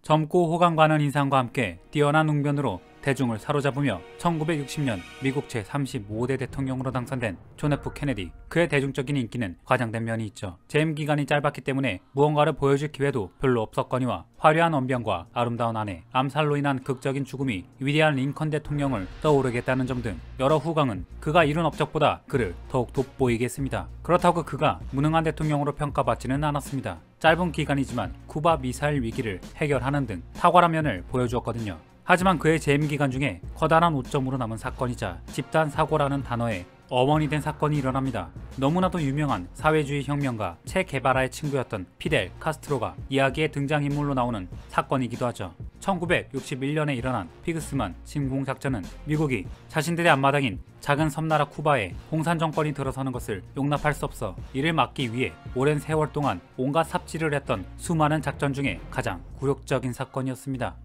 젊고 호감 가는 인상과 함께 뛰어난 웅변으로 대중을 사로잡으며 1960년 미국 제35대 대통령으로 당선된 존 F 케네디. 그의 대중적인 인기는 과장된 면이 있죠. 재임 기간이 짧았기 때문에 무언가를 보여줄 기회도 별로 없었거니와 화려한 언변과 아름다운 아내, 암살로 인한 극적인 죽음이 위대한 링컨 대통령을 떠오르게 했다는 점 등 여러 후광은 그가 이룬 업적보다 그를 더욱 돋보이게 했습니다. 그렇다고 그가 무능한 대통령으로 평가받지는 않았습니다. 짧은 기간이지만 쿠바 미사일 위기를 해결하는 등 탁월한 면을 보여주었거든요. 하지만 그의 재임 기간 중에 커다란 오점으로 남은 사건이자 집단 사고라는 단어의 어원이 된 사건이 일어납니다. 너무나도 유명한 사회주의 혁명가 체 게바라의 친구였던 피델 카스트로가 이야기의 등장인물로 나오는 사건이기도 하죠. 1961년에 일어난 피그스만 침공작전은 미국이 자신들의 앞마당인 작은 섬나라 쿠바에 공산 정권이 들어서는 것을 용납할 수 없어 이를 막기 위해 오랜 세월 동안 온갖 삽질을 했던 수많은 작전 중에 가장 굴욕적인 사건이었습니다.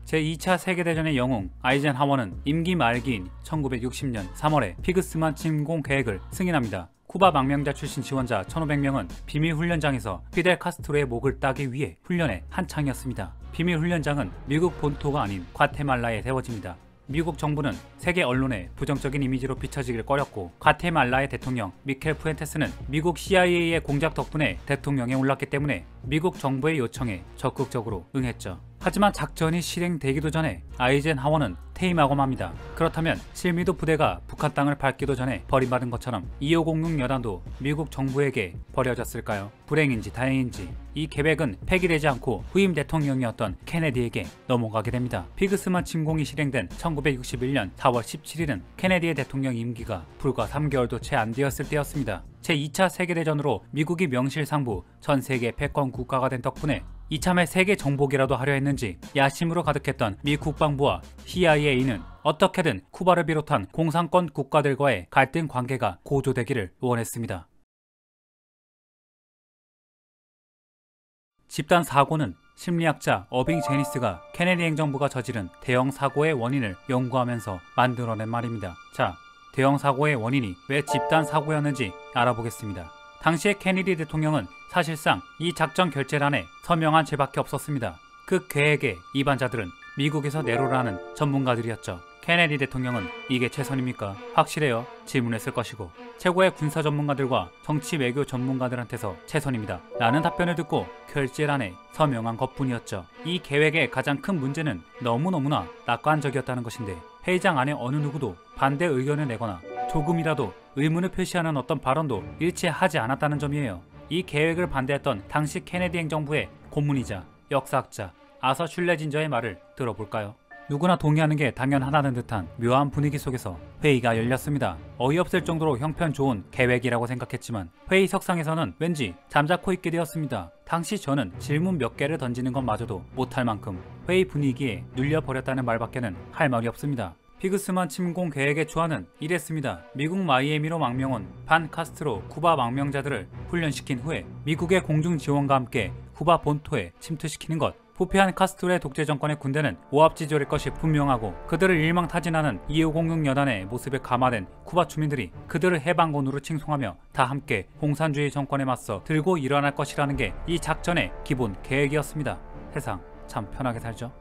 제2차 세계대전의 영웅 아이젠하워는 임기 말기인 1960년 3월에 피그스만 침공 계획을 승인합니다. 쿠바 망명자 출신 지원자 1500명은 비밀훈련장에서 피델 카스트로의 목을 따기 위해 훈련에 한창이었습니다. 비밀훈련장은 미국 본토가 아닌 과테말라에 세워집니다. 미국 정부는 세계 언론에 부정적인 이미지로 비춰지길 꺼렸고 과테말라의 대통령 미켈 푸엔테스는 미국 CIA의 공작 덕분에 대통령에 올랐기 때문에 미국 정부의 요청에 적극적으로 응했죠. 하지만 작전이 실행되기도 전에 아이젠하워는 퇴임하고 맙니다. 그렇다면 실미도 부대가 북한 땅을 밟기도 전에 버림받은 것처럼 2506 여단도 미국 정부에게 버려졌을까요? 불행인지 다행인지 이 계획은 폐기되지 않고 후임 대통령이었던 케네디에게 넘어가게 됩니다. 피그스만 침공이 실행된 1961년 4월 17일은 케네디의 대통령 임기가 불과 3개월도 채 안 되었을 때였습니다. 제2차 세계대전으로 미국이 명실상부 전 세계 패권 국가가 된 덕분에 이참에 세계 정복이라도 하려 했는지 야심으로 가득했던 미 국방부와 CIA는 어떻게든 쿠바를 비롯한 공산권 국가들과의 갈등 관계가 고조되기를 원했습니다. 집단 사고는 심리학자 어빙 제니스가 케네디 행정부가 저지른 대형 사고의 원인을 연구하면서 만들어낸 말입니다. 자, 대형 사고의 원인이 왜 집단 사고였는지 알아보겠습니다. 당시의 케네디 대통령은 사실상 이 작전 결재란에 서명한 죄밖에 없었습니다. 그 계획의 이반자들은 미국에서 내로라는 전문가들이었죠. 케네디 대통령은 이게 최선입니까? 확실해요? 질문했을 것이고 최고의 군사 전문가들과 정치 외교 전문가들한테서 최선입니다 라는 답변을 듣고 결재란에 서명한 것뿐이었죠. 이 계획의 가장 큰 문제는 너무너무나 낙관적이었다는 것인데 회의장 안에 어느 누구도 반대 의견을 내거나 조금이라도 의문을 표시하는 어떤 발언도 일치하지 않았다는 점이에요. 이 계획을 반대했던 당시 케네디 행정부의 고문이자 역사학자 아서 슐레진저의 말을 들어볼까요? 누구나 동의하는 게 당연하다는 듯한 묘한 분위기 속에서 회의가 열렸습니다. 어이없을 정도로 형편 좋은 계획이라고 생각했지만 회의석상에서는 왠지 잠자코 있게 되었습니다. 당시 저는 질문 몇 개를 던지는 것마저도 못할 만큼 회의 분위기에 눌려버렸다는 말밖에는 할 말이 없습니다. 피그스만 침공 계획의 초안은 이랬습니다. 미국 마이애미로 망명온 반 카스트로 쿠바 망명자들을 훈련시킨 후에 미국의 공중 지원과 함께 쿠바 본토에 침투시키는 것. 부패한 카스트로의 독재 정권의 군대는 오합지졸일 것이 분명하고 그들을 일망타진하는 2506 여단의 모습에 감화된 쿠바 주민들이 그들을 해방군으로 칭송하며 다 함께 공산주의 정권에 맞서 들고 일어날 것이라는 게 이 작전의 기본 계획이었습니다. 세상 참 편하게 살죠.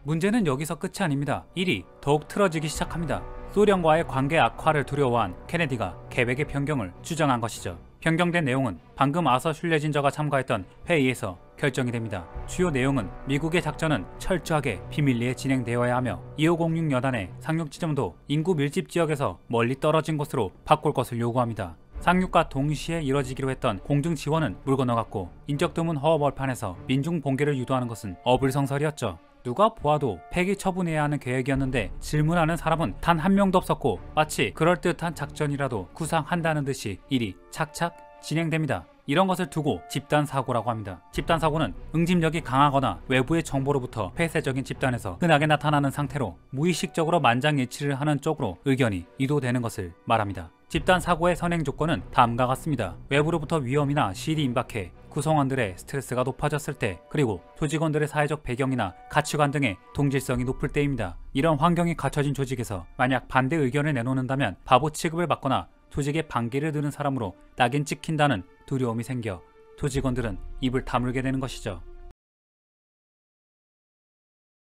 문제는 여기서 끝이 아닙니다. 일이 더욱 틀어지기 시작합니다. 소련과의 관계 악화를 두려워한 케네디가 계획의 변경을 주장한 것이죠. 변경된 내용은 방금 아서 슐레진저가 참가했던 회의에서 결정이 됩니다. 주요 내용은 미국의 작전은 철저하게 비밀리에 진행되어야 하며 2506 여단의 상륙 지점도 인구 밀집 지역에서 멀리 떨어진 곳으로 바꿀 것을 요구합니다. 상륙과 동시에 이뤄지기로 했던 공중 지원은 물 건너갔고 인적 드문 허허벌판에서 민중 봉기를 유도하는 것은 어불성설이었죠. 누가 보아도 폐기 처분해야 하는 계획이었는데 질문하는 사람은 단 한 명도 없었고 마치 그럴듯한 작전이라도 구상한다는 듯이 일이 착착 진행됩니다. 이런 것을 두고 집단사고라고 합니다. 집단사고는 응집력이 강하거나 외부의 정보로부터 폐쇄적인 집단에서 흔하게 나타나는 상태로 무의식적으로 만장일치를 하는 쪽으로 의견이 이도되는 것을 말합니다. 집단사고의 선행 조건은 다음과 같습니다. 외부로부터 위험이나 시일이 임박해 구성원들의 스트레스가 높아졌을 때, 그리고 조직원들의 사회적 배경이나 가치관 등의 동질성이 높을 때입니다. 이런 환경이 갖춰진 조직에서 만약 반대 의견을 내놓는다면 바보 취급을 받거나 조직의 반기를 드는 사람으로 낙인 찍힌다는 두려움이 생겨 두 직원들은 입을 다물게 되는 것이죠.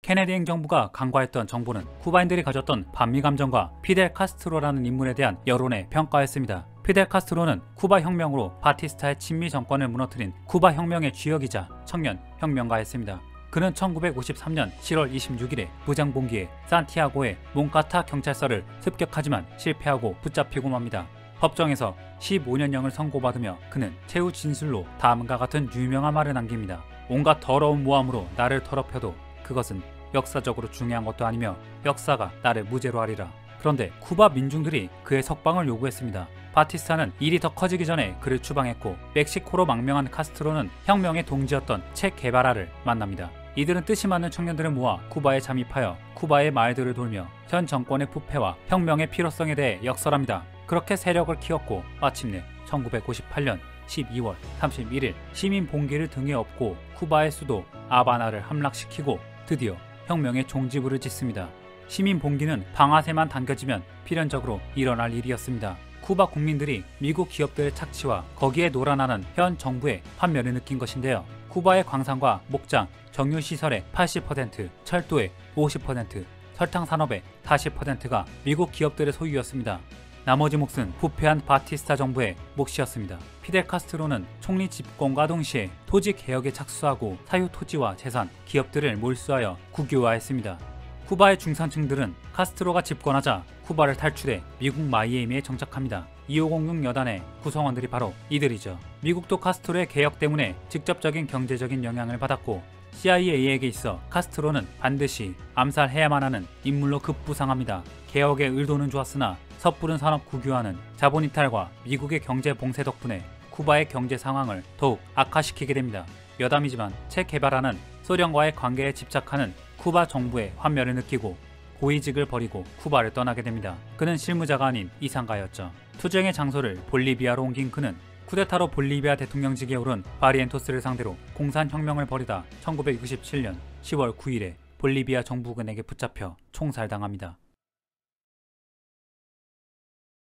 케네디 행정부가 간과했던 정보는 쿠바인들이 가졌던 반미 감정과 피델 카스트로라는 인물에 대한 여론의 평가였습니다. 피델 카스트로는 쿠바 혁명으로 바티스타의 친미 정권을 무너뜨린 쿠바 혁명의 주역이자 청년 혁명가였습니다. 그는 1953년 7월 26일에 무장봉기에 산티아고의 몽카타 경찰서를 습격하지만 실패하고 붙잡히고 맙니다. 법정에서 15년형을 선고받으며 그는 최후 진술로 다음과 같은 유명한 말을 남깁니다. 온갖 더러운 모함으로 나를 더럽혀도 그것은 역사적으로 중요한 것도 아니며 역사가 나를 무죄로 하리라. 그런데 쿠바 민중들이 그의 석방을 요구했습니다. 바티스타는 일이 더 커지기 전에 그를 추방했고 멕시코로 망명한 카스트로는 혁명의 동지였던 체 게바라를 만납니다. 이들은 뜻이 맞는 청년들을 모아 쿠바에 잠입하여 쿠바의 마을들을 돌며 현 정권의 부패와 혁명의 필요성에 대해 역설합니다. 그렇게 세력을 키웠고 마침내 1958년 12월 31일 시민 봉기를 등에 업고 쿠바의 수도 아바나를 함락시키고 드디어 혁명의 종지부를 짓습니다. 시민 봉기는 방아쇠만 당겨지면 필연적으로 일어날 일이었습니다. 쿠바 국민들이 미국 기업들의 착취와 거기에 놀아나는 현 정부의 환멸을 느낀 것인데요. 쿠바의 광산과 목장, 정유시설의 80%, 철도의 50%, 설탕 산업의 40%가 미국 기업들의 소유였습니다. 나머지 몫은 부패한 바티스타 정부의 몫이었습니다. 피델 카스트로는 총리 집권과 동시에 토지 개혁에 착수하고 사유 토지와 재산, 기업들을 몰수하여 국유화했습니다. 쿠바의 중산층들은 카스트로가 집권하자 쿠바를 탈출해 미국 마이애미에 정착합니다. 2506 여단의 구성원들이 바로 이들이죠. 미국도 카스트로의 개혁 때문에 직접적인 경제적인 영향을 받았고 CIA에게 있어 카스트로는 반드시 암살해야만 하는 인물로 급부상합니다. 개혁의 의도는 좋았으나 섣부른 산업 국유화는 자본 이탈과 미국의 경제 봉쇄 덕분에 쿠바의 경제 상황을 더욱 악화시키게 됩니다. 여담이지만 체 게바라는 소련과의 관계에 집착하는 쿠바 정부의 환멸을 느끼고 고위직을 버리고 쿠바를 떠나게 됩니다. 그는 실무자가 아닌 이상가였죠. 투쟁의 장소를 볼리비아로 옮긴 그는 쿠데타로 볼리비아 대통령직에 오른 바리엔토스를 상대로 공산혁명을 벌이다 1967년 10월 9일에 볼리비아 정부군에게 붙잡혀 총살당합니다.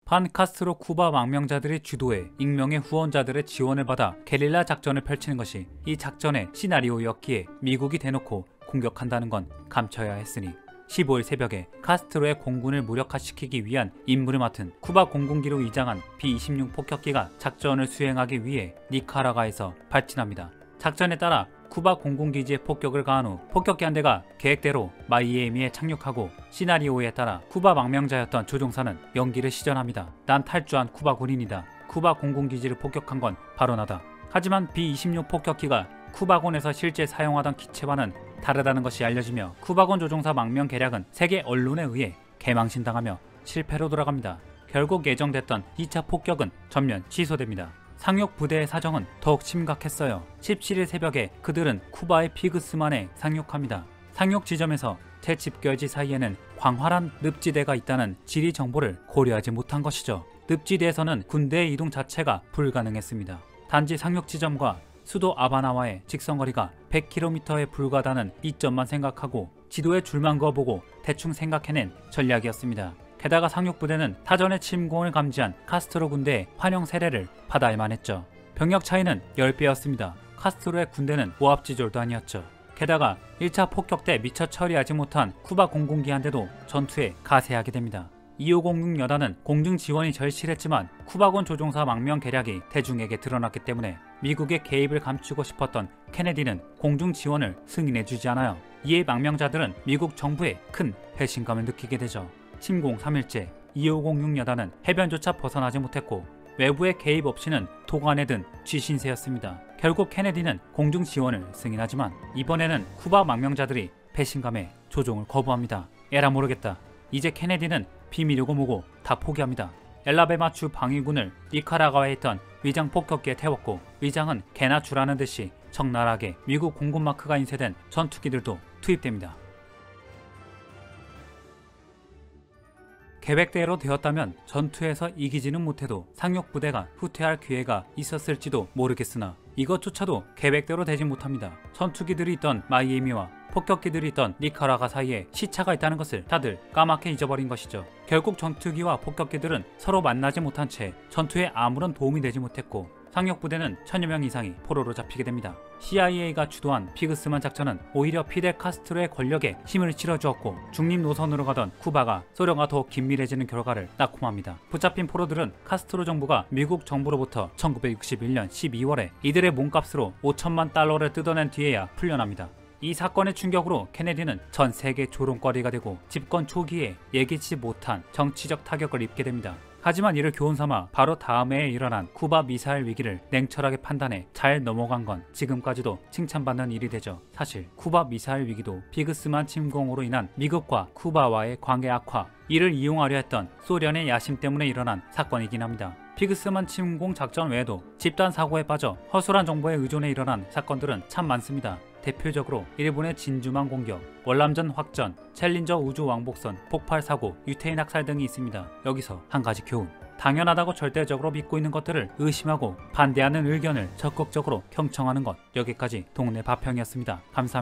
판카스트로 쿠바 망명자들의 주도에 익명의 후원자들의 지원을 받아 게릴라 작전을 펼치는 것이 이 작전의 시나리오였기에 미국이 대놓고 공격한다는 건 감춰야 했으니 15일 새벽에 카스트로의 공군을 무력화시키기 위한 임무를 맡은 쿠바 공군기로 위장한 B-26 폭격기가 작전을 수행하기 위해 니카라과에서 발진합니다. 작전에 따라 쿠바 공군기지에 폭격을 가한 후 폭격기 한 대가 계획대로 마이애미에 착륙하고 시나리오에 따라 쿠바 망명자였던 조종사는 연기를 시전합니다. 난 탈주한 쿠바 군인이다. 쿠바 공군기지를 폭격한 건 바로 나다. 하지만 B-26 폭격기가 쿠바군에서 실제 사용하던 기체와는 다르다는 것이 알려지며 쿠바군 조종사 망명 계략은 세계 언론에 의해 개망신당하며 실패로 돌아갑니다. 결국 예정됐던 2차 폭격은 전면 취소됩니다. 상륙 부대의 사정은 더욱 심각했어요. 17일 새벽에 그들은 쿠바의 피그스만에 상륙합니다. 상륙 지점에서 재집결지 사이에는 광활한 늪지대가 있다는 지리 정보를 고려하지 못한 것이죠. 늪지대에서는 군대의 이동 자체가 불가능했습니다. 단지 상륙 지점과 수도 아바나와의 직선거리가 100km에 불과하다는 이점만 생각하고 지도에 줄만 그어보고 대충 생각해낸 전략이었습니다. 게다가 상륙부대는 사전에 침공을 감지한 카스트로 군대의 환영 세례를 받아야만 했죠. 병력 차이는 10배였습니다. 카스트로의 군대는 오합지졸도 아니었죠. 게다가 1차 폭격 때 미처 처리하지 못한 쿠바 공군기 한 대도 전투에 가세하게 됩니다. 2506 여단은 공중 지원이 절실했지만 쿠바군 조종사 망명 계략이 대중에게 드러났기 때문에 미국의 개입을 감추고 싶었던 케네디는 공중 지원을 승인해주지 않아요. 이에 망명자들은 미국 정부에 큰 배신감을 느끼게 되죠. 침공 3일째 2506 여단은 해변조차 벗어나지 못했고 외부의 개입 없이는 도관에 든 쥐신세였습니다. 결국 케네디는 공중 지원을 승인하지만 이번에는 쿠바 망명자들이 배신감에 조종을 거부합니다. 에라 모르겠다. 이제 케네디는 비밀이고 뭐고 다 포기합니다. 엘라베마주 방위군을 니카라과에 있던 위장 폭격기에 태웠고 위장은 개나 주라는 듯이 적나라하게 미국 공군 마크가 인쇄된 전투기들도 투입됩니다. 계획대로 되었다면 전투에서 이기지는 못해도 상륙부대가 후퇴할 기회가 있었을지도 모르겠으나 이것조차도 계획대로 되지 못합니다. 전투기들이 있던 마이애미와 폭격기들이 있던 니카라과 사이에 시차가 있다는 것을 다들 까맣게 잊어버린 것이죠. 결국 전투기와 폭격기들은 서로 만나지 못한 채 전투에 아무런 도움이 되지 못했고 상륙부대는 1000여 명 이상이 포로로 잡히게 됩니다. CIA가 주도한 피그스만 작전은 오히려 피델 카스트로의 권력에 힘을 실어주었고 중립 노선으로 가던 쿠바가 소련과 더욱 긴밀해지는 결과를 낳고 맙니다. 붙잡힌 포로들은 카스트로 정부가 미국 정부로부터 1961년 12월에 이들의 몸값으로 5천만 달러를 뜯어낸 뒤에야 풀려납니다. 이 사건의 충격으로 케네디는 전 세계 조롱거리가 되고 집권 초기에 예기치 못한 정치적 타격을 입게 됩니다. 하지만 이를 교훈삼아 바로 다음 해에 일어난 쿠바 미사일 위기를 냉철하게 판단해 잘 넘어간 건 지금까지도 칭찬받는 일이 되죠. 사실 쿠바 미사일 위기도 피그스만 침공으로 인한 미국과 쿠바와의 관계 악화, 이를 이용하려 했던 소련의 야심 때문에 일어난 사건이긴 합니다. 피그스만 침공 작전 외에도 집단 사고에 빠져 허술한 정보에 의존해 일어난 사건들은 참 많습니다. 대표적으로 일본의 진주만 공격, 월남전 확전, 챌린저 우주 왕복선 폭발 사고, 유태인 학살 등이 있습니다. 여기서 한 가지 교훈. 당연하다고 절대적으로 믿고 있는 것들을 의심하고 반대하는 의견을 적극적으로 경청하는 것. 여기까지 동네 바평이었습니다. 감사합니다.